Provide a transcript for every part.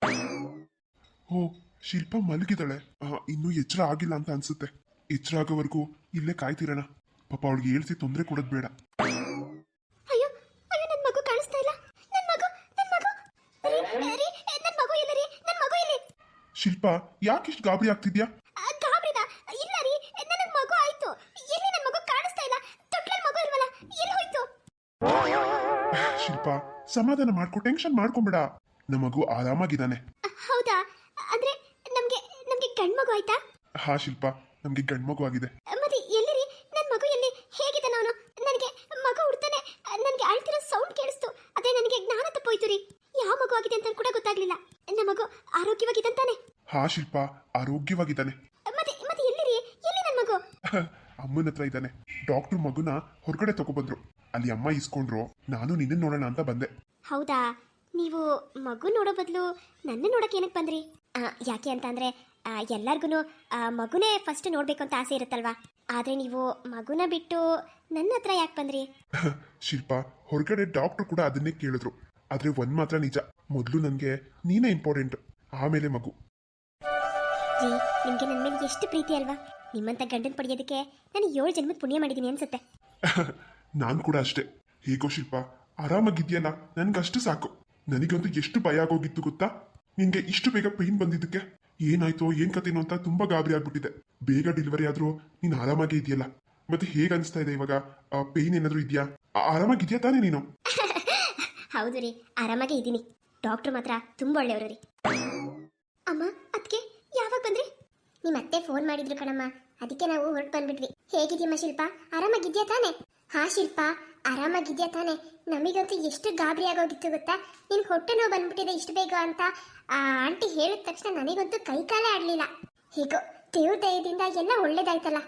ಓ, ಶಿಲ್ಪ ಮಲಗಿದಾಳೆ. ಇನ್ನೂ ಎಚ್ಚರ ಆಗಿಲ್ಲ ಅಂತ ಅನ್ಸುತ್ತೆ. ಎಚ್ಚರ ಆಗೋವರೆಗೂ ಇಲ್ಲೇ ಕಾಯ್ತಿರೋಣ. ಪಾಪ ಅವಳಿಗೆ ಹೇಳ್ಸಿ ತೊಂದರೆ ಕೊಡೋದು ಬೇಡ. ಅಯ್ಯೋ ಅಯ್ಯೋ, ನನ್ನ ಮಗು ಕಾಣಿಸ್ತಾ ಇಲ್ಲ. ನನ್ನ ಮಗು ನನ್ನ ಮಗು ಇಲ್ಲ ರೀ. ನನ್ನ ಮಗು ಇಲ್ಲಿ. ಶಿಲ್ಪ, ಯಾಕಿಷ್ಟು ಗಾಬರಿ ಆಗ್ತಿದ್ಯಾ? ಗಾಬರಿನ ಇಲ್ಲ ರೀ. ನನ್ನ ಮಗು ಆಯ್ತು. ಎಲ್ಲಿ ನನ್ನ ಮಗು ಕಾಣಿಸ್ತಾ ಇಲ್ಲ. ತೊಟ್ಲಲ್ಲಿ ಮಗು ಇಲ್ವಲ್ಲ, ಎಲ್ಲಿ ಹೋಯ್ತು? ಶಿಲ್ಪ, ಸಮಾಧಾನ ಮಾಡ್ಕೊ, ಟೆನ್ಷನ್ ಮಾಡ್ಕೊಂಬೇಡ. ನಮ್ಮ ಮಗು ಆರಾಮಾಗಿದ್ದಾನೆ. ಹೌದಾ? ಅಂದ್ರೆ ನಮ್ಗೆ ಗಂಡ್ ಮಗು ಆಯ್ತಾ? ಹಾ ಶಿಲ್ಪ, ನಮ್ಗೆ ಗಂಡ್ ಮಗು ಆಗಿದೆ. ಮತ್ತೆ ಎಲ್ಲಿ ರೀ ನನ್ನ ಮಗು? ಎಲ್ಲಿ? ಹೇಗಿದ್ದಾನ ಅವನು? ನನಗೆ ಮಗು ಹುಡ್ತಾನೆ ನನಗೆ ಅಳ್ತಿರೋ ಸೌಂಡ್ ಕೇಳಿಸ್ತು. ಅದೇ ನನಗೆ ಜ್ಞಾನ ತಪ್ಪೋಯ್ತು ರೀ. ಯಾವ ಮಗು ಆಗಿದೆ ಅಂತ ಕೂಡ ಗೊತ್ತಾಗ್ಲಿಲ್ಲ. ನನ್ನ ಮಗು ಆರೋಗ್ಯವಾಗಿದ್ದಂತಾನೆ? ಹಾ ಶಿಲ್ಪ, ಆರೋಗ್ಯವಾಗಿದ್ದಾನೆ. ಮತ್ತೆ ಮತ್ತೆ ಎಲ್ಲಿ ರೀ? ಎಲ್ಲಿ ನನ್ನ ಮಗು? ಅಮ್ಮನ ಹತ್ರ ಇದ್ದಾನೆ. ಡಾಕ್ಟರ್ ಮಗುನ ಹೊರಗಡೆ ತಗೊಬಂದ್ರು. ಅಲ್ಲಿ ಅಮ್ಮ ಇಸ್ಕೊಂಡ್ರು. ನಾನು ನಿನ್ನ ನೋಡೋಣ ಅಂತ ಬಂದೆ. ಹೌದಾ? ನೀವು ಮಗು ನೋಡೋ ಬದಲು ನನ್ನ ನೋಡಕ್ಕೆ ಏನಕ್ಕೆ ಬಂದ್ರಿ? ಯಾಕೆ ಅಂತ ಅಂದ್ರೆ ಎಲ್ಲರಿಗೂ ಮಗುನೇ ಫಸ್ಟ್ ನೋಡ್ಬೇಕು ಅಂತ ಆಸೆ ಇರುತ್ತಲ್ವಾ. ಆದ್ರೆ ನೀವು ಮಗುನ ಬಿಟ್ಟು ನನ್ನ ಹತ್ರ ಯಾಕೆ ಬಂದ್ರಿ? ಶಿಲ್ಪ, ಹೊರಗಡೆ ಡಾಕ್ಟರ್ ಕೂಡ ಅದನ್ನೇ ಕೇಳಿದ್ರು. ಆದ್ರೆ ಒಂದ್ ಮಾತ್ರ ನಿಜ, ಮೊದಲು ನನಗೆ ನೀನೇ ಇಂಪಾರ್ಟೆಂಟ್, ಆಮೇಲೆ ಮಗು. ರೀ, ನಿಮ್ಗೆ ನನ್ನ ಮೇಲೆ ಎಷ್ಟು ಪ್ರೀತಿ ಅಲ್ವಾ? ನಿಮ್ಮಂತ ಗಂಡನ್ ಪಡೆಯೋದಕ್ಕೆ ನಾನು 7 ಜನ್ಮದ ಪುಣ್ಯ ಮಾಡಿದ್ದೀನಿ ಅನ್ಸುತ್ತೆ. ನಾನು ಕೂಡ ಅಷ್ಟೇ. ಹೇಗೋ ಶಿಲ್ಪ, ಆರಾಮಾಗಿದ್ಯಲ್ಲ, ನನ್ಗಷ್ಟು ಸಾಕು. ನನಗಂತೂ ಎಷ್ಟು ಭಯ ಆಗೋಗಿತ್ತು ಗೊತ್ತಾ, ನಿನ್ಗೆ ಇಷ್ಟು ಬೇಗ ಪೇನ್ ಬಂದಿದ್ದಕ್ಕೆ. ಏನಾಯ್ತೋ ಏನ್ ಕಥೆನೋ ಅಂತ ತುಂಬಾ ಗಾಬರಿ ಆಗ್ಬಿಟ್ಟಿದೆ. ಬೇಗ ಡೆಲಿವರಿ ಆದ್ರೂ ನೀನ್ ಆರಾಮಾಗೇ ಇದೆಯಲ್ಲ. ಮತ್ತೆ ಹೇಗ್ ಅನ್ಸ್ತಾ ಇದೆ ಇವಾಗ? ಪೇನ್ ಏನಾದ್ರೂ ಇದೆಯಾ? ಆರಾಮಾಗಿದ್ಯಾ ತಾನೇ ನೀನು? ಹೌದು ರೀ, ಆರಾಮಾಗೇ ಇದ್ದೀನಿ. ಡಾಕ್ಟರ್ ಮಾತ್ರ ತುಂಬಾ ಒಳ್ಳೆಯವರು ರೀ. ಅಮ್ಮ, ಅದಕ್ಕೆ ಯಾವಾಗ ಬಂದ್ರಿ? ನಿಮ್ಮ ಅತ್ತೆ ಫೋನ್ ಮಾಡಿದ್ರು ಕಣಮ್ಮ, ಅದಕ್ಕೆ ನಾವು ಹೊರಟು ಬಂದ್ಬಿಟ್ವಿ. ಹೇಗಿದ್ಯಮ್ಮ ಶಿಲ್ಪ? ಆರಾಮಾಗಿದ್ಯಾ ತಾನೆ? ಹಾ ಶಿಲ್ಪ, ಆರಾಮಾಗಿದ್ಯಾ ತಾನೆ? ನಮಗಂತೂ ಎಷ್ಟು ಗಾಬರಿ ಆಗೋಗಿತ್ತು ಗೊತ್ತಾ, ನಿನ್ ಹೊಟ್ಟೆ ನೋವು ಬಂದ್ಬಿಟ್ಟಿದೆ ಇಷ್ಟು ಬೇಗ ಅಂತ ಆ ಆಂಟಿ ಹೇಳಿದ ತಕ್ಷಣ ನನಗಂತೂ ಕೈ ಕಾಲೇ ಆಡ್ಲಿಲ್ಲ. ಹೇಗೋ ದೇವ್ರ ದಯದಿಂದ ಎಲ್ಲ ಒಳ್ಳೇದಾಯ್ತಲ್ಲ.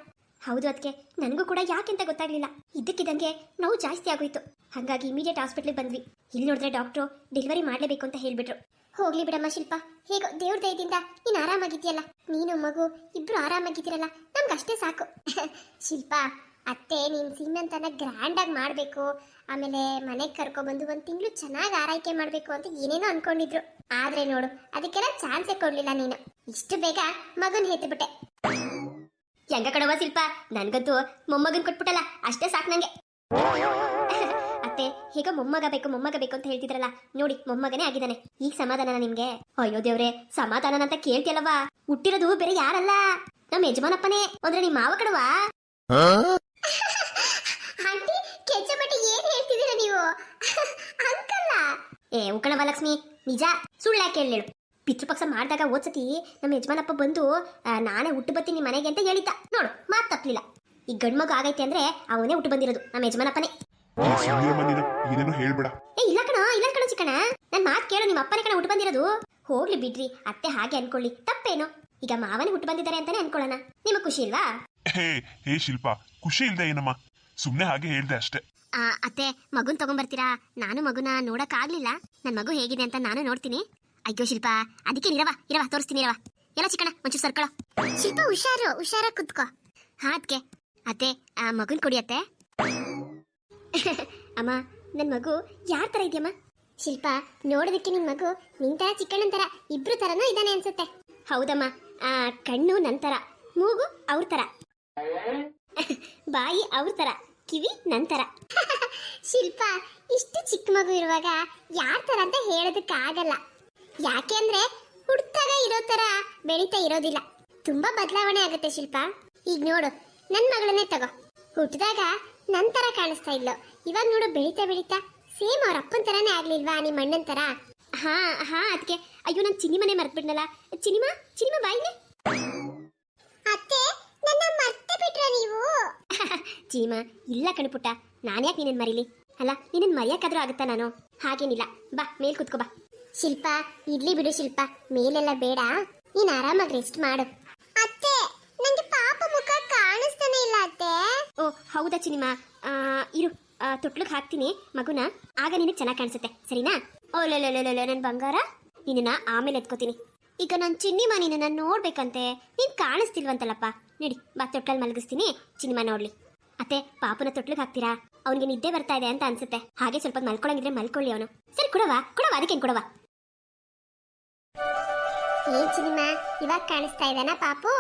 ಹೌದು, ಅದಕ್ಕೆ ನನಗೂ ಕೂಡ ಯಾಕೆಂತ ಗೊತ್ತಾಗ್ಲಿಲ್ಲ. ಇದ್ದಕ್ಕಿದ್ದಂಗೆ ನೋವು ಜಾಸ್ತಿ ಆಗೋಯ್ತು. ಹಾಗಾಗಿ ಇಮಿಡಿಯೇಟ್ ಹಾಸ್ಪಿಟ್ಲಿಗೆ ಬಂದ್ವಿ. ಇಲ್ಲಿ ನೋಡಿದ್ರೆ ಡಾಕ್ಟ್ರು ಡೆಲಿವರಿ ಮಾಡಲೇಬೇಕು ಅಂತ ಹೇಳ್ಬಿಟ್ರು. ಹೋಗ್ಲಿ ಬಿಡಮ್ಮ ಶಿಲ್ಪ, ಹೇಗೋ ದೇವ್ರ ದಯದಿಂದ ನೀನು ಆರಾಮಾಗಿದ್ಯಲ್ಲ. ನೀನು ಮಗು ಇಬ್ರು ಆರಾಮಾಗಿದ್ದೀರಲ್ಲ, ನಮ್ಗಷ್ಟೇ ಸಾಕು. ಶಿಲ್ಪ, ಅತ್ತೆ ನೀನು ಸೀಮಂತನ ಗ್ರ್ಯಾಂಡ್ ಆಗಿ ಮಾಡಬೇಕು, ಆಮೇಲೆ ಮನೆಗೆ ಕರ್ಕೊಬಂದು 1 ತಿಂಗಳು ಚೆನ್ನಾಗಿ ಆರೈಕೆ ಮಾಡಬೇಕು ಅಂತ ಏನೇನೋ ಅನ್ಕೊಂಡಿದ್ರು. ಆದ್ರೆ ನೋಡು, ಅದಕ್ಕೆಲ್ಲ ಚಾನ್ಸೇ ಕೊಡ್ಲಿಲ್ಲ ನೀನು. ಇಷ್ಟು ಬೇಗ ಮಗನ್ ಹೆತ್ತುಬಿಟ್ಟೆ. ಹೆಂಗ ಕಡವ ಶಿಲ್ಪ, ನನ್ಗಂತೂ ಮೊಮ್ಮಗನ್ ಕೊಟ್ಬಿಟ್ಟಲ್ಲ, ಅಷ್ಟೇ ಸಾಕು ನಂಗೆ. ಅತ್ತೆ ಹೇಗ ಮೊಮ್ಮಗ ಬೇಕು ಅಂತ ಹೇಳ್ತಿದ್ರಲ್ಲ, ನೋಡಿ ಮೊಮ್ಮಗನೇ ಆಗಿದ್ದಾನೆ. ಈಗ ಸಮಾಧಾನ ನಿಮ್ಗೆ? ಅಯ್ಯೋ ದೇವ್ರೆ, ಸಮಾಧಾನ ಅಂತ ಕೇಳ್ತಿಯಲ್ಲವಾ? ಹುಟ್ಟಿರೋದು ಬೇರೆ ಯಾರಲ್ಲ, ನಮ್ಮ ಯಜಮಾನಪ್ಪನೇ. ಅಂದ್ರೆ ನಿಮ್ಮ ಮಾವ ಕಡವಾ? ಆಂಟಿ, ಕೆಚ್ಚಬಟ್ಟಿ ಏನ್ ಹೇಳ್ತಿದ್ದೀರಾ ನೀವು? ಅಂಕಲ್ಲ. ಉಕಣವ ಲಕ್ಷ್ಮಿ, ನಿಜ ಸುಳ್ಳ್ಯಾಕೆ ಹೇಳು? ಪಿತೃಪಕ್ಷ ಮಾಡಿದಾಗ ಓದ್ಸತಿ ನಮ್ಮ ಯಜಮಾನಪ್ಪ ಬಂದು ನಾನೇ ಹುಟ್ಟು ಬರ್ತೀನಿ ಮನೆಗೆ ಅಂತ ಹೇಳಿದ್ದ. ನೋಡು, ಮಾತು ತಪ್ಪಲಿಲ್ಲ. ಈ ಗಂಡ್ ಮಗು ಆಗೈತೆ ಅಂದ್ರೆ ಅವನೇ ಹುಟ್ಟು ಬಂದಿರೋದು, ನಮ್ಮ ಯಜಮಾನಪ್ಪನೇ. ಏನೇನೋ ಹೇಳ್ಬೇಡ. ಇಲ್ಲ ಕಣ ಚಿಕ್ಕಣ, ನನ್ ಮಾತು ಕೇಳು. ನಿಮ್ಮ ಅಪ್ಪನೇ ಕಣ ಹುಟ್ಟು ಬಂದಿರೋದು. ಹೋಗ್ಲಿ ಬಿಡ್ರಿ, ಅತ್ತೆ ಹಾಗೆ ಅನ್ಕೊಳ್ಳಿ, ತಪ್ಪೇನು? ಈಗ ಮಾವನೇ ಹುಟ್ಟು ಬಂದಿದ್ದಾರೆ ಅಂತಾನೆ ಅನ್ಕೊಳ್ಳೋಣ. ನಿಮಗೆ ಖುಷಿ ಇಲ್ವಾ? ಹೇ ಶಿಲ್ಪ, ಖುಷಿ ಇಲ್ದೆ ಏನಮ್ಮ, ಸುಮ್ನೆ ಹಾಗೆ ಹೇಳ್ದೆ ಅಷ್ಟೇ. ಅತ್ತೆ, ಮಗುನ್ ತಗೊಂಡ್ಬರ್ತೀರಾ? ನಾನು ಮಗುನ ನೋಡಕ್ ಆಗ್ಲಿಲ್ಲ. ನನ್ ಮಗು ಹೇಗಿದೆ ಅಂತ ನಾನು ನೋಡ್ತೀನಿ. ಅಯ್ಯೋ ಶಿಲ್ಪ, ಅದಕ್ಕೆ ಇರವ ತೋರಿಸ್ತೀನಿ. ಎಲ್ಲ ಚಿಕ್ಕಣ ಒಂಚೂರು ಸರ್ಕಳ. ಶಿಲ್ಪ, ಹುಷಾರ ಕುತ್ಕೋ. ಹಾ ಅತ್ತೆ ಮಗುನ್ ಕೊಡಿ ಅತ್ತೆ. ಅಮ್ಮ, ನನ್ ಮಗು ಯಾರ ತರ ಇದೆಯಮ್ಮ? ಶಿಲ್ಪ, ನೋಡೋದಕ್ಕೆ ನಿನ್ ಮಗು ನಿಂತರ ಚಿಕ್ಕಣ್ಣನ ತರ ಇಬ್ರು ತರನೂ ಇದ್ದಾನೆ ಅನ್ಸುತ್ತೆ. ಹೌದಮ್ಮ, ಕಣ್ಣು ನನ್ ತರ, ಮೂಗು ಅವ್ರ ತರ, ಬಾಯಿ ಅವ್ರ ತರ, ಕಿವಿ ನಂತರ. ಶಿಲ್ಪ, ಇಷ್ಟು ಚಿಕ್ಕ ಮಗು ಇರುವಾಗ ಯಾರ ತರ ಅಂತ ಹೇಳೋದಕ್ಕಾಗಲ್ಲ. ಯಾಕೆ ಅಂದ್ರೆ ಹುಡ್ತಾಗ ಇರೋ ತರ ಬೆಳೀತಾ ಇರೋದಿಲ್ಲ, ತುಂಬಾ ಬದಲಾವಣೆ ಆಗುತ್ತೆ ಶಿಲ್ಪ. ಈಗ ನೋಡು, ನನ್ನ ಮಗಳನ್ನೇ ತಗೋ. ಹುಟ್ಟಿದಾಗ ನನ್ ತರ ಕಾಣಿಸ್ತಾ ಇದ್ಲು, ಇವಾಗ ನೋಡು ಬೆಳೀತಾ ಸೇಮ್ ಅವ್ರ ಅಪ್ಪನ ತರಾನೇ ಆಗ್ಲಿಲ್ವಾ, ನಿಮ್ಮ ಅಣ್ಣನ ತರ? ಹಾ ಅದಕ್ಕೆ. ಅಯ್ಯೋ, ನಾನು ಚಿನ್ನಿಮನೆ ಮರ್ತ್ಬಿಟ್ನಲ್ಲ. ಚಿನಿಮಾ ಬಾಯಿನೇ. ಅತ್ತೆ, ನನ್ನ ಮರ್ತೆ ಬಿಟ್ರ ನೀವು? ಚಿನಿಮಾ, ಇಲ್ಲ ಕಣ್ಪುಟ್ಟ, ನಾನ್ಯಾಕೆ ನಿನ್ನ ಮರೀಲಿ? ಅಲ್ಲ, ನಿನ್ನ ಮರೆಯಕ್ಕಾದ್ರೂ ಆಗುತ್ತಾ ನಾನು? ಹಾಗೇನಿಲ್ಲ, ಬಾ ಮೇಲ್ ಕುತ್ಕೋ ಬಾ. ಶಿಲ್ಪ, ಇಡ್ಲಿ ಬಿಡು ಶಿಲ್ಪ, ಮೇಲೆಲ್ಲ ಬೇಡ, ನೀನ್ ಆರಾಮಾಗಿ ರೆಸ್ಟ್ ಮಾಡು. ಅತ್ತೆ, ನಂಗೆ ಪಾಪ ಮುಖ ಕಾಣಿಸ್ತಾನೆ ಇಲ್ಲ ಅತ್ತೆ. ಓ ಹೌದಾ ಚಿನಿಮಾ, ಇರು, ತೊಟ್ಲಿಗೆ ಹಾಕ್ತೀನಿ ಮಗುನ, ಆಗ ನಿನಗೆ ಚೆನ್ನಾಗಿ ಕಾಣಿಸುತ್ತೆ, ಸರಿನಾ? ಓ ನನ್ನ ಬಂಗಾರ, ನಿನ್ನ ಆಮೇಲೆ ಎತ್ಕೋತೀನಿ. ಈಗ ನಾನು ಚಿನ್ನಿಮಾ ನಿನ್ನ ನೋಡ್ಬೇಕಂತೆ, ನೀನ್ ಕಾಣಿಸ್ತಿಲ್ವಂತಲ್ಲಪ್ಪ. ನಡಿ ಬಾ, ತೊಟ್ಲಲ್ಲಿ ಮಲಗಿಸ್ತೀನಿ, ಚಿನ್ನಿಮಾ ನೋಡ್ಲಿ. ಅತ್ತೆ, ಪಾಪನ ತೊಟ್ಲಿಗೆ ಹಾಕ್ತೀರಾ? ಅವನಿಗೆ ನಿದ್ದೆ ಬರ್ತಾ ಇದೆ ಅಂತ ಅನ್ಸುತ್ತೆ, ಹಾಗೆ ಸ್ವಲ್ಪ ಮಲ್ಕೊಳಂಗಿದ್ರೆ ಮಲ್ಕೊಳ್ಳಿ ಅವನು. ಸರಿ, ಕೊಡವಾ ಅದಕ್ಕೇನು ಕೊಡವಾ? ಏನ್ ಸಿನಿಮಾ ಇವಾಗ ಕಾಣಿಸ್ತಾ ಇದ್ದಾನ ಪಾಪು?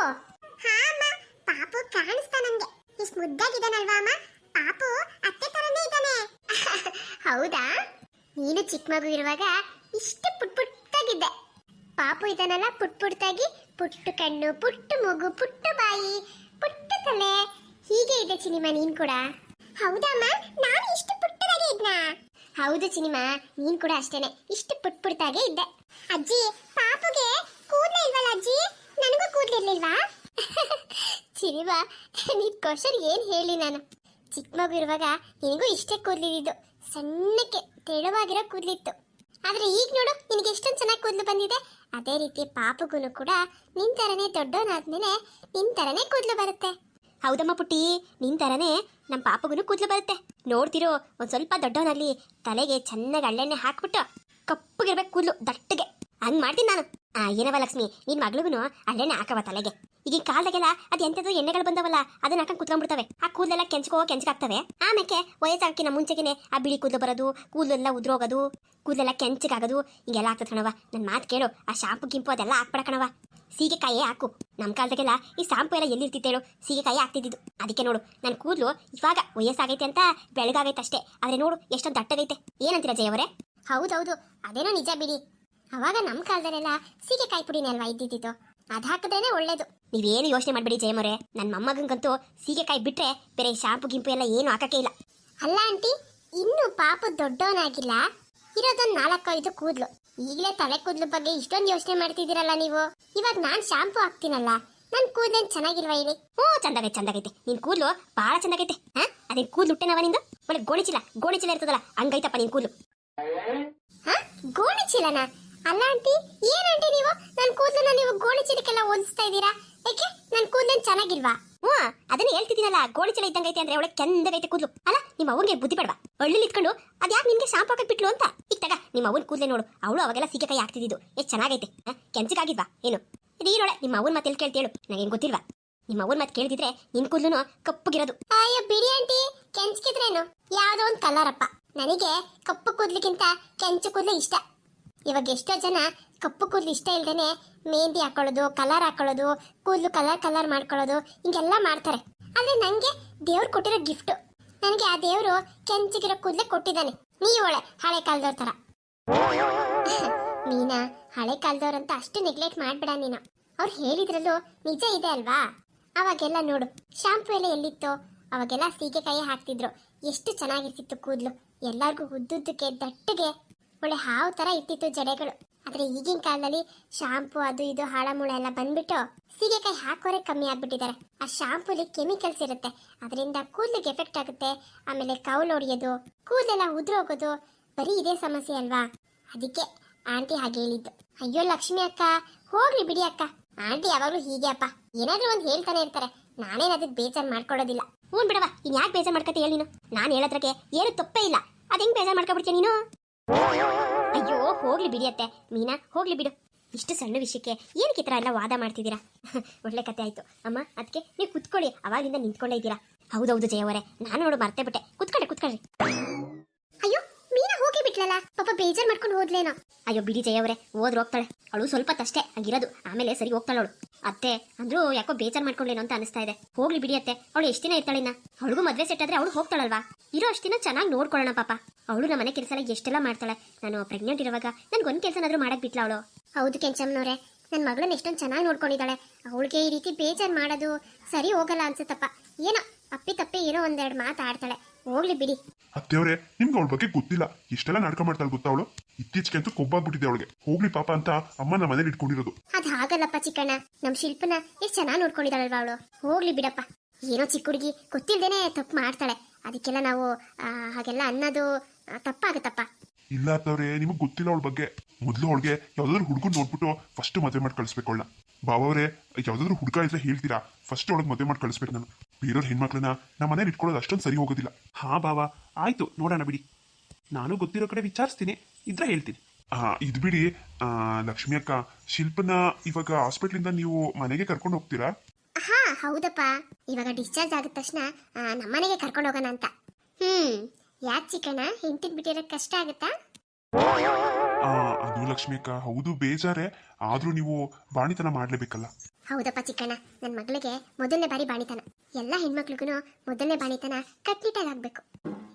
ಹಾ ಅಮ್ಮ, ಪಾಪು ಕಾಣಿಸ್ತಾ ನಂಗೆ. ಇಷ್ಟು ಮುದ್ದಾಗಿದ್ದಾನಲ್ವಾ ಅಮ್ಮ ಪಾಪು? ಅತ್ತೆ ತರನೇ ಇದ್ದಾನೆ. ಹೌದಾ? ನೀನು ಚಿಕ್ಕ ಮಗು ಇರುವಾಗ ಇಷ್ಟು ಪುಟ್ಟಾಗಿದ್ದೆ. ಪಾಪು ಇದ್ದಾನಲ್ಲ ಪುಟ್ಟಾಗಿ, ಪುಟ್ಟು ಕಣ್ಣು, ಪುಟ್ಟು ಮೂಗು, ಪುಟ್ಟು ಬಾಯಿ, ಪುಟ್ಟ ತಲೆ, ಹೀಗೆ ಇದೆ ಸಿನಿಮಾ ನೀನ್ ಕೂಡ. ಹೌದಮ್ಮ, ನಾನು ಇಷ್ಟು ಪುಟ್ಟದಾಗೆ ಇದ್ನಾ? ಹೌದು ಸಿನಿಮಾ, ನೀನ್ ಕೂಡ ಅಷ್ಟೇನೆ ಇಷ್ಟು ಪುಟ್ಟಾಗೆ ಇದ್ದೆ. ಅಜ್ಜಿ, ಪಾಪುಗೆ ಕೂದಲೇ ಇಲ್ವಲ್ಲ ಅಜ್ಜಿ? ನನಗೂ ಕೂದಲಿರ್ಲಿಲ್ವಾ? ಸಿನಿಮಾ, ನೀನ್ ಕ್ವಶನ್ ಏನ್ ಹೇಳಿ ನಾನು? ಚಿಕ್ಕ ಮಗು ಇರುವಾಗ ನಿನಗೂ ಇಷ್ಟೇ ಕೂದಲಿದ್ದು, ಸಣ್ಣಕ್ಕೆ ತೆಳುವಾಗಿರೋ ಕೂದಲಿತ್ತು. ಆದ್ರೆ ಈಗ ನೋಡು, ನಿನಗೆ ಎಷ್ಟೊಂದು ಚೆನ್ನಾಗಿ ಕೂದಲು ಬಂದಿದೆ. ಅದೇ ರೀತಿ ಪಾಪುಗೂ ಕೂಡ ನಿನ್ ತರನೇ ದೊಡ್ಡವನಾದ್ಮೇಲೆ ನಿನ್ ತರನೇ ಕೂದಲು ಬರುತ್ತೆ. ಹೌದಮ್ಮ ಪುಟ್ಟಿ, ನಿನ್ ತರನೇ ನಮ್ಮ ಪಾಪುಗೂ ಕೂದಲು ಬರುತ್ತೆ. ನೋಡ್ತಿರೋ, ಒಂದ್ ಸ್ವಲ್ಪ ದೊಡ್ಡವನಾಗ್ಲಿ ತಲೆಗೆ ಚೆನ್ನಾಗಿ ಹಳ್ಳೆಣ್ಣೆ ಹಾಕ್ಬಿಟ್ಟು ಕಪ್ಪಗಿರ್ಬೇಕು ಕೂದಲು ದಟ್ಟಗೆ. ಹಂಗ್ ಮಾಡ್ತೀನಿ ನಾನು. ಏನವ ಲಕ್ಷ್ಮಿ, ನಿನ್ ಮಗಳಿಗೂ ಹಳ್ಳೆಣ್ಣೆ ಹಾಕವ ತಲೆಗೆ. ಈಗಿನ ಕಾಲದಾಗೆಲ್ಲ ಅದು ಎಂಥದ್ದು ಎಣ್ಣೆಗಳು ಬಂದವಲ್ಲ, ಅದನ್ನ ಹಾಕೊಂಡು ಕುತ್ಕೊಂಡ್ಬಿಡ್ತವೆ. ಆ ಕೂದಲೆಲ್ಲ ಕೆಂಚಗಾಗ್ತವೆ. ಆಮೇಲೆ ವಯಸ್ಸಾಗಿನ ಮುಂಚೆಗೆ ಆ ಬಿಳಿ ಕೂದಲು ಬರೋದು, ಕೂದಲೆಲ್ಲ ಉದ್ರೋಗೋದು, ಕೂದಲೆಲ್ಲ ಕೆಂಚಗಾಗೋದು, ಹಿಂಗೆಲ್ಲ ಆಗ್ತದೆ ಕಣವ. ನನ್ನ ಮಾತು ಕೇಳು, ಆ ಶಾಂಪು ಗಿಂಪು ಅದೆಲ್ಲ ಹಾಕ್ಬೇಡ ಕಣವ. ಸೀಗೆಕಾಯಿ ಹಾಕು. ನಮ್ಮ ಕಾಲದಾಗೆಲ್ಲ ಈ ಶಾಂಪು ಎಲ್ಲ ಎಲ್ಲಿರ್ತಿತ್ತೇಳು? ಸೀಗೆಕಾಯಿ ಹಾಕ್ತಿದ್ದು. ಅದಕ್ಕೆ ನೋಡು, ನನ್ನ ಕೂದಲು ಇವಾಗ ವಯಸ್ಸಾಗೈತೆ ಅಂತ ಬೆಳಗಾಗೈತೆ ಅಷ್ಟೇ, ಆದ್ರೆ ನೋಡು ಎಷ್ಟೊಂದು ದಟ್ಟಗೈತೆ. ಏನಂತೀರ ಜಯವರೇ? ಹೌದೌದು, ಅದೇನೋ ನಿಜ ಬಿಡಿ. ಅವಾಗ ನಮ್ಮ ಕಾಲದಲ್ಲೆಲ್ಲ ಸೀಗೆಕಾಯಿ ಪುಡಿನೇ ಅಲ್ವಾ ಇದ್ದಿದ್ದು, ಅದು ಹಾಕಿದ್ರೇನೆ ಒಳ್ಳೇದು. ನೀವೇನು ಯೋಚನೆ ಮಾಡಬೇಡಿ ಜಯಮೋರೆ, ನನ್ನ ಮೊಮ್ಮಗಂಗಂತೂ ಸೀಗೆಕಾಯಿ ಬಿಟ್ರೆ ಬೇರೆ ಶಾಂಪು ಗಿಂಪು ಎಲ್ಲ ಏನು ಹಾಕಕ್ಕೆ ಇಲ್ಲ. ಅಲ್ಲ ಆಂಟಿ, ಇನ್ನು ಪಾಪು ದೊಡ್ಡವನಾಗಿಲ್ಲ, ಇರೋದೊಂದು 4-5 ಕೂದಲು. ಈಗಲೇ ತಲೆ ಕೂದಲು ಬಗ್ಗೆ ಇಷ್ಟೊಂದು ಯೋಚನೆ ಮಾಡ್ತಿದ್ದೀರಲ್ಲ ನೀವು. ಇವಾಗ ನಾನು ಶಾಂಪು ಹಾಕ್ತೀನಲ್ಲ, ನನ್ನ ಕೂದಲೇನು ಚೆನ್ನಾಗಿಲ್ವಾ ಹೇಳಿ? ಚಂದಾಗೈತೆ. ನಿನ್ ಕೂದಲು ಬಹಳ ಚಂದಾಗೈತೆ. ಅದೇನು ಕೂದಲು ಹುಟ್ಟೆನವ ನಿಂದು? ಒಳ್ಳೆ ಗೋಣಿಚೀಲ ಇರ್ತದಲ್ಲ, ಹಂಗೈತಪ್ಪ ನಿನ್ ಕೂದಲು. ಗೋಣಿಚೀಲನ? ಅಲ್ಲ ಆಂಟಿ, ಏನಂಟಿ ನೀವು ನನ್ನ ಕೂದಲನ್ನ ನೀವು ಗೋಣಿಚೀಲಕ್ಕೆಲ್ಲ ಹೋಲಿಸ್ತಾ ಇದ್ದೀರಾ? ಯಾಕೆ ನನ್ನ ಕೂದಲೇನು ಚೆನ್ನಾಗಿಲ್ವಾ? ಅದನ್ನ ಹೇಳ್ತಿದ್ದೀನಲ್ಲ, ಗೋಣಿಚೀಲ ಇದ್ದಂಗೈತೆ ಅಂದ್ರೆ ಒಳ್ಳೆ ಕೆಂದಗೈತೆ ಕೂದಲು. ಅಲ್ಲ, ನಿಮ್ಮ ಅವ್ವಗೆ ಬುದ್ಧಿ ಬೇಡವಾ? ಒಳ್ಳೆ ಇಟ್ಕೊಂಡು ಅದ್ಯಾಕೆ ನಿನ್ಗೆ ಶಾಂಪು ಹಾಕಕ್ ಬಿಟ್ಲು ಅಂತ. ಈಗ ತಗ, ನಿಮ್ಮ ಅವ್ವನ ಕೂದಲೇ ನೋಡು, ಅವಳು ಅವಾಗೆಲ್ಲ ಸೀಗೆಕಾಯಿ ಹಾಕ್ತಿದ್ದು ಎಷ್ಟು ಚೆನ್ನಾಗೈತೆ. ಕೆಂಚಗಾಗಿದ್ವಾ ಏನು? ನೀನೊಳೆ ನಿಮ್ಮ ಅವ್ವನ ಮಾತು ಎಲ್ಲಿ ಕೇಳ್ತೇಳು? ನನಗೇನು ಗೊತ್ತಿಲ್ವಾ? ನಿಮ್ಮ ಅವ್ವನ ಮಾತು ಕೇಳಿದಿದ್ರೆ ನಿನ್ ಕೂದಲು ಕಪ್ಪಗಿರೋದು. ಅಯ್ಯೋ ಬಿಡಿ ಆಂಟಿ, ಕೆಂಚಗಿದ್ರೇನು ಯಾವ್ದೋ ಒಂದು ಕಲರಪ್ಪ. ನನಗೆ ಕಪ್ಪು ಕೂದಲಿಗಿಂತ ಕೆಂಚು ಕೂದಲು ಇಷ್ಟ. ಇವಾಗ ಎಷ್ಟೋ ಜನ ಕಪ್ಪು ಕೂದಲು ಇಷ್ಟ ಇಲ್ದೇನೆ ಮೆಹಂದಿ ಹಾಕೊಳ್ಳೋದು, ಕಲರ್ ಹಾಕೊಳ್ಳೋದು, ಕೂದಲು ಕಲರ್ ಮಾಡ್ಕೊಳ್ಳೋದು, ಹಿಂಗೆಲ್ಲ ಮಾಡ್ತಾರೆ. ಆದ್ರೆ ನಂಗೆ ದೇವ್ರು ಕೊಟ್ಟಿರೋ ಗಿಫ್ಟ್. ನನಗೆ ಆ ದೇವ್ರು ಕೆಂಚಗಿರೋ ಕೂದಲೇ ಕೊಟ್ಟಿದ್ದಾನೆ. ನೀವೊಳೆ ಹಳೆ ಕಾಲದವ್ರ ತರ. ಮೀನಾ, ಹಳೆ ಕಾಲದವ್ರಂತ ಅಷ್ಟು ನೆಗ್ಲೆಕ್ಟ್ ಮಾಡ್ಬೇಡ ನೀನು. ಅವ್ರು ಹೇಳಿದ್ರಲ್ಲೂ ನಿಜ ಇದೆ ಅಲ್ವಾ? ಅವಾಗೆಲ್ಲ ನೋಡು, ಶಾಂಪು ಎಲ್ಲ ಎಲ್ಲಿತ್ತು? ಅವಾಗೆಲ್ಲ ಸೀಗೆಕಾಯಿ ಹಾಕ್ತಿದ್ರು, ಎಷ್ಟು ಚೆನ್ನಾಗಿರ್ತಿತ್ತು ಕೂದಲು. ಎಲ್ಲಾರ್ಗು ಉದ್ದುದ್ದಕ್ಕೆ ದಟ್ಟಗೆ ಒಳ್ಳೆ ಹಾವು ತರ ಇರ್ತಿತ್ತು ಜಡೆಗಳು. ಆದ್ರೆ ಈಗಿನ ಕಾಲದಲ್ಲಿ ಶಾಂಪು ಅದು ಇದು ಹಾಳಮೂಳ ಎಲ್ಲ ಬಂದ್ಬಿಟ್ಟು ಸೀಗೆಕಾಯಿ ಹಾಕೋರೆ ಕಮ್ಮಿ ಆಗ್ಬಿಟ್ಟಿದ್ದಾರೆ. ಆ ಶಾಂಪೂಲಿ ಕೆಮಿಕಲ್ಸ್ ಇರುತ್ತೆ, ಅದರಿಂದ ಕೂದಲಿಗೆ ಎಫೆಕ್ಟ್ ಆಗುತ್ತೆ. ಆಮೇಲೆ ಕೌಲು ಹೊಡಿಯೋದು, ಕೂದಲೆಲ್ಲ ಉದುರೋಗೋದು, ಬರೀ ಇದೇ ಸಮಸ್ಯೆ ಅಲ್ವಾ? ಅದಕ್ಕೆ ಆಂಟಿ ಹಾಗೆ ಹೇಳಿದ್ದು. ಅಯ್ಯೋ ಲಕ್ಷ್ಮಿ ಅಕ್ಕ, ಹೋಗ್ಲಿ ಬಿಡಿ ಅಕ್ಕ. ಆಂಟಿ ಯಾವಾಗ್ಲೂ ಹೀಗೆ ಅಪ್ಪ, ಏನಾದ್ರೂ ಒಂದು ಹೇಳ್ತಾನೆ ಇರ್ತಾರೆ. ನಾನೇನು ಅದಕ್ಕೆ ಬೇಜಾರು ಮಾಡ್ಕೊಡೋದಿಲ್ಲ. ಹ್ಞೂ ಬಿಡವಾ, ಇನ್ ಯಾಕೆ ಬೇಜಾರು ಮಾಡ್ಕತ್ತೆ ಹೇಳಿ ನೀನು? ನಾನು ಹೇಳೋದ್ರಕ್ಕೆ ಏನು ತಪ್ಪೇ ಇಲ್ಲ, ಅದ್ ಹೆಂಗ್ ಬೇಜಾರು ಮಾಡ್ಕೊಬಿಡ್ತೀಯ ನೀನು? ಅಯ್ಯೋ ಹೋಗ್ಲಿ ಬಿಡಿ ಅತ್ತೆ. ಮೀನಾ, ಹೋಗ್ಲಿ ಬಿಡು. ಇಷ್ಟು ಸಣ್ಣ ವಿಷಯಕ್ಕೆ ಏನಕ್ಕೆ ಈ ಥರ ಎಲ್ಲ ವಾದ ಮಾಡ್ತಿದ್ದೀರಾ? ಒಳ್ಳೆ ಕತೆ ಆಯ್ತು ಅಮ್ಮ. ಅದಕ್ಕೆ ನೀವು ಕುತ್ಕೊಳ್ಳಿ, ಅವಾಗಿಂದ ನಿಂತ್ಕೊಂಡೇ ಇದ್ದೀರಾ. ಹೌದೌದು ಜಯವರೇ, ನಾನು ನೋಡು ಮರ್ತೇ ಬಿಟ್ಟೆ. ಕುತ್ಕೊಳ್ರಿ. ಅಯ್ಯೋ ಮೀನಾ ಹೋಗಿ ಬಿಟ್ಲಲ್ಲ, ಪಾಪ ಬೇಜಾರು ಮಾಡ್ಕೊಂಡು ಹೋದ್ಲೇನೋ. ಅಯ್ಯೋ ಬಿಡಿ ಜಯವರೇ, ಹೋಗ್ತಾಳೆ ಅವಳು. ಸ್ವಲ್ಪ ತಷ್ಟೇ ಹಂಗಿರೋದು, ಆಮೇಲೆ ಸರಿ ಹೋಗ್ತಾಳೆ ಅವಳು. ಅತ್ತೆ ಅಂದ್ರೂ ಯಾಕೋ ಬೇಜಾರು ಮಾಡ್ಕೊಂಡ್ಲೇನೋ ಅಂತ ಅನಿಸ್ತಾ ಇದೆ. ಹೋಗ್ಲಿ ಬಿಡಿ ಅತ್ತೆ, ಅವಳು ಎಷ್ಟು ದಿನ ಇರ್ತಾಳಿನ? ಅವಳಿಗೂ ಮದ್ವೆ ಸೆಟ್ ಆದ್ರೆ ಅವಳು ಹೋಗ್ತಾಳಲ್ವಾ? ಇರೋ ಅಷ್ಟು ದಿನ ಚೆನ್ನಾಗಿ ನೋಡ್ಕೊಳ್ಳೋಣ ಪಾಪ. ಅವಳು ನಮ್ಮ ಮನೆ ಕೆಲಸ ಎಲ್ಲ ಎಷ್ಟೆಲ್ಲ ಮಾಡ್ತಾಳೆ. ನಾನು ಪ್ರೆಗ್ನೆಂಟ್ ಇರುವಾಗ ನನ್ಗೊಂದು ಕೆಲಸನಾದ್ರೂ ಮಾಡಕ್ ಬಿಟ್ಲ ಅವಳು. ಹೌದು ಕೆಂಚಮ್ಮನವ್ರೆ, ನನ್ನ ಮಗಳನ್ನ ಎಷ್ಟೊಂದು ಚೆನ್ನಾಗಿ ನೋಡ್ಕೊಂಡಿದ್ದಾಳೆ. ಅವಳಿಗೆ ಈ ರೀತಿ ಬೇಜಾರು ಮಾಡೋದು ಸರಿ ಹೋಗಲ್ಲ ಅನ್ಸುತ್ತಪ್ಪ. ಏನೋ ಅಪ್ಪಿ ಏನೋ ಒಂದೆರಡು ಮಾತಾಡ್ತಾಳೆ. ಹೋಗ್ಲಿ ಬಿಡಿ. ಅತ್ತೆಯವ್ರೆ, ನಿಮ್ಗೆ ಅವಳ ಬಗ್ಗೆ ಗೊತ್ತಿಲ್ಲ, ಇಷ್ಟೆಲ್ಲ ನಾಟಕ ಮಾಡ್ತಾಳೆ ಗೊತ್ತಾ ಅವಳು? ಇತ್ತೀಚೆಗೆ ಅಂತೂ ಕೊಬ್ಬಾಗ್ಬಿಟ್ಟಿದೆ ಅವಳಿಗೆ. ಹೋಗ್ಲಿ ಪಾಪ ಅಂತ ಅಮ್ಮ ನಮ್ಮ ಮನೇಲಿ ಇಟ್ಕೊಂಡಿರೋದು. ಅದ್ ಹಾಗಲ್ಲಪ್ಪ ಚಿಕ್ಕಣ್ಣ, ನಮ್ ಶಿಲ್ಪನ ಎಷ್ಟು ಚೆನ್ನಾಗಿ ನೋಡ್ಕೊಂಡಿದ್ದಾಳಲ್ವಾ ಅವಳು. ಹೋಗ್ಲಿ ಬಿಡಪ್ಪ. ಏನೋ ಚಿಕ್ಕ ಹುಡುಗಿ ಗೊತ್ತಿಲ್ದೇನೆ ತಪ್ಪು ಮಾಡ್ತಾಳೆ, ಅದಕ್ಕೆಲ್ಲ ನಾವು ಹಾಗೆಲ್ಲ ಅನ್ನೋದು ತಪ್ಪಾಗತ್ತಪ್ಪ. ಇಲ್ಲ ಅತ್ತವ್ರೆ, ನಿಮಗ್ ಗೊತ್ತಿಲ್ಲ ಅವಳ ಬಗ್ಗೆ. ಮೊದ್ಲು ಅವಳಿಗೆ ಯಾವ್ದಾದ್ರು ಹುಡುಗನ್ ನೋಡ್ಬಿಟ್ಟು ಫಸ್ಟ್ ಮದುವೆ ಮಾಡಿ ಕಳಿಸ್ಬೇಕು ಅವಳ. ಬಾವವ್ರೆ, ಯಾವ್ದಾದ್ರು ಹುಡುಗ ಇದ್ರೆ ಹೇಳ್ತೀರಾ? ಫಸ್ಟ್ ಅವಳಿಗೆ ಮದುವೆ ಮಾಡಿ ಕಳಿಸ್ಬೇಕು ನಾನು. ಬೇರೆಯವ್ರ ಹೆಣ್ಮಕ್ಳನ್ನ ನಮ್ಮ ಮನೇಲಿ ಇಟ್ಕೊಳ್ಳೋದು ಅಷ್ಟೊಂದು ಸರಿ ಹೋಗೋದಿಲ್ಲ. ಹಾ ಬಾವ, ಆಯ್ತು ನೋಡೋಣ ಬಿಡಿ. ನಾನು ಗೊತ್ತಿರೋ ಕಡೆ ವಿಚಾರಿಸ್ತೀನಿ, ಇದ್ರೆ ಹೇಳ್ತೀನಿ. ಇದು ಬಿಡಿ ಲಕ್ಷ್ಮಿ ಅಕ್ಕ, ಶಿಲ್ಪನ ಇವಾಗ ಹಾಸ್ಪಿಟ್ಲಿಂದ ನೀವು ಮನೆಗೆ ಕರ್ಕೊಂಡು ಹೋಗ್ತೀರಾ? ಹಾ ಹೌದಪ್ಪ, ಇವಾಗ ಡಿಸ್ಚಾರ್ಜ್ ಆಗಿದ ತಕ್ಷಣ ನಮ್ಮನೆಗೆ ಕರ್ಕೊಂಡು ಹೋಗೋಣ ಅಂತ. ಯಾಕೆ ಚಿಕ್ಕಣ್ಣ, ಹೆಂಡತಿಗೆ ಬಿಟ್ಟಿರೋಕೆ ಕಷ್ಟ ಆಗುತ್ತಾ? ಅದು ಅಯ್ಯೋ ಲಕ್ಷ್ಮಿ ಅಕ್ಕ, ಹೌದು ಬೇಜಾರೇ, ಆದ್ರೂ ನೀವು ಬಾಣಿತನ ಮಾಡ್ಲೇಬೇಕಲ್ಲ. ಹೌದಪ್ಪ ಚಿಕ್ಕಣ್ಣ, ನನ್ನ ಮಗಳಿಗೆ ಮೊದಲನೇ ಬಾರಿ ಬಾಣಿತನ. ಎಲ್ಲ ಹೆಣ್ಮಕ್ಳಿಗೂ ಮೊದಲನೇ ಬಾಣಿತನ ಕಟ್ನಿಟ್ಟಾಗಿ ಆಗ್ಬೇಕು.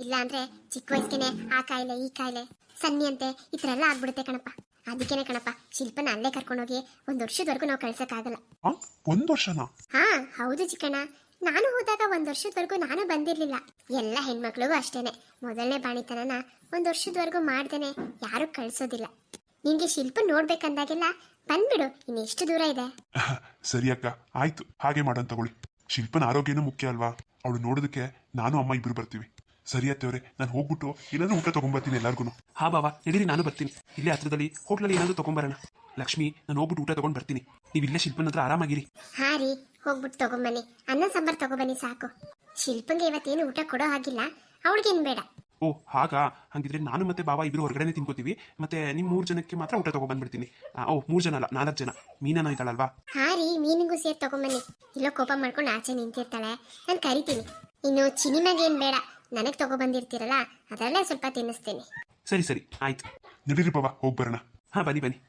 ಇಲ್ಲ ಅಂದ್ರೆ ಚಿಕ್ಕ ವಯಸ್ಸಿಗೆ ಆ ಕಾಯಿಲೆ ಈ ಕಾಯಿಲೆ ಸನ್ನಿ ಅಂತೆ ಈ ಥರ ಎಲ್ಲ ಆಗ್ಬಿಡುತ್ತೆ ಕಣಪ್ಪ. ಅದಕ್ಕೇನೆ ಕಣಪ್ಪ ಶಿಲ್ಪನ ಅಲ್ಲೇ ಕರ್ಕೊಂಡೋಗಿ 1 ವರ್ಷದವರೆಗೂ ನಾವು ಕಳ್ಸಕ್ಕಾಗಲ್ಲ. ಆ 1 ವರ್ಷನಾ? ಹಾ ಹೌದು ಚಿಕ್ಕಣ್ಣ, ನಾನು ಹೋದಾಗ 1 ವರ್ಷದವರೆಗೂ ನಾನು ಬಂದಿರ್ಲಿಲ್ಲ. ಎಲ್ಲ ಹೆಣ್ಮಕ್ಳಿಗೂ ಅಷ್ಟೇನೆ, ಮೊದಲನೇ ಬಾಣಿತನನ 1 ವರ್ಷದವರೆಗೂ ಮಾಡ್ದೇನೆ ಯಾರು ಕಳ್ಸೋದಿಲ್ಲ. ನಿನ್ಗೆ ಶಿಲ್ಪ ನೋಡ್ಬೇಕಂದಾಗೆಲ್ಲ ಬಂದ್ಬಿಡು, ಇನ್ನು ಎಷ್ಟು ದೂರ ಇದೆ. ಸರಿ ಅಕ್ಕ, ಆಯ್ತು, ಹಾಗೆ ಮಾಡೋಣ ತಗೊಳ್ಳಿ. ಶಿಲ್ಪನ ಆರೋಗ್ಯನೂ ಮುಖ್ಯ ಅಲ್ವಾ, ಅವಳು ನೋಡೋದಕ್ಕೆ ನಾನು ಅಮ್ಮ ಇಬ್ರು ಬರ್ತೀವಿ. ಸರಿ ಅತ್ತೇವ್ರೆ, ನಾನು ಹೋಗ್ಬಿಟ್ಟು ಏನಾದ್ರು ಊಟ ತಗೊಂಡ್ಬರ್ತೀನಿ ಎಲ್ಲಾರ್ಗು. ಹಾ ಬಾವಾ ನಡೀರಿ, ನಾನು ಬರ್ತೀನಿ. ಇಲ್ಲೇ ಹತ್ರದಲ್ಲಿ ಹೋಟ್ಲಲ್ಲಿ ಏನಾದರೂ ತಗೊಂಬರೋಣ. ಲಕ್ಷ್ಮಿ, ನಾನು ಹೋಗ್ಬಿಟ್ಟು ಊಟ ತಗೊಂಡು ಬರ್ತೀನಿ. ನೀವು ಇಲ್ಲೇ ಶಿಲ್ಪನ ಹತ್ರ ಆರಾಮಾಗಿರಿ. ಹಾ ರೀ, ಹೋಗ್ಬಿಟ್ಟು ತಗೊಂಬನ್ನಿ, ಅನ್ನ ಸಾಂಬಾರ್ ತಗೊಬನ್ನಿ ಸಾಕು. ಶಿಲ್ಪಂಗೆ ಇವತ್ತೇನು ಊಟ ಕೊಡೋ ಹಾಗಿಲ್ಲ, ಅವಳಿಗೇನು ಬೇಡ. ಓ ಹಾಗಾ? ಹಾಗಿದ್ರೆ ನಾನು ಮತ್ತೆ ಬಾಬಾ ಇಬ್ರು ಹೊರಗಡೆನೆ ತಿನ್ಕೋತೀವಿ. ಮತ್ತೆ ನಿಮ್ಮ 3 ಜನಕ್ಕೆ ಮಾತ್ರ ಊಟ ತಗೊಬಂದ್ಬಿಡ್ತೀನಿ. ಓ 3 ಜನ ಅಲ್ಲ, 4 ಜನ. ಮೀನನ ಇದ್ದಾಳಲ್ವಾ? ಹಾ ರೀ, ಮೀನಿಗೂ ಸೇರಿ ತಗೊಂಬನ್ನಿ. ಇಲ್ಲೋ ಕೋಪ ಮಾಡ್ಕೊಂಡು ಆಚೆ ನಿಂತಿರ್ತಾಳೆ, ನಾನು ಕರಿತೀನಿ. ಇನ್ನು ಚಿನಿಮಾಗೆ ಏನು ಬೇಡ, ನನಗೆ ತಗೊಬಂದಿರ್ತೀರಲ್ಲ ಅದರಲ್ಲೇ ಸ್ವಲ್ಪ ತಿನ್ನಿಸ್ತೀನಿ. ಸರಿ ಸರಿ ಆಯ್ತು. ನಡೀರಿ ಬಾವ, ಹೋಗಿ ಬರೋಣ. ಹಾ ಬನ್ನಿ ಬನ್ನಿ.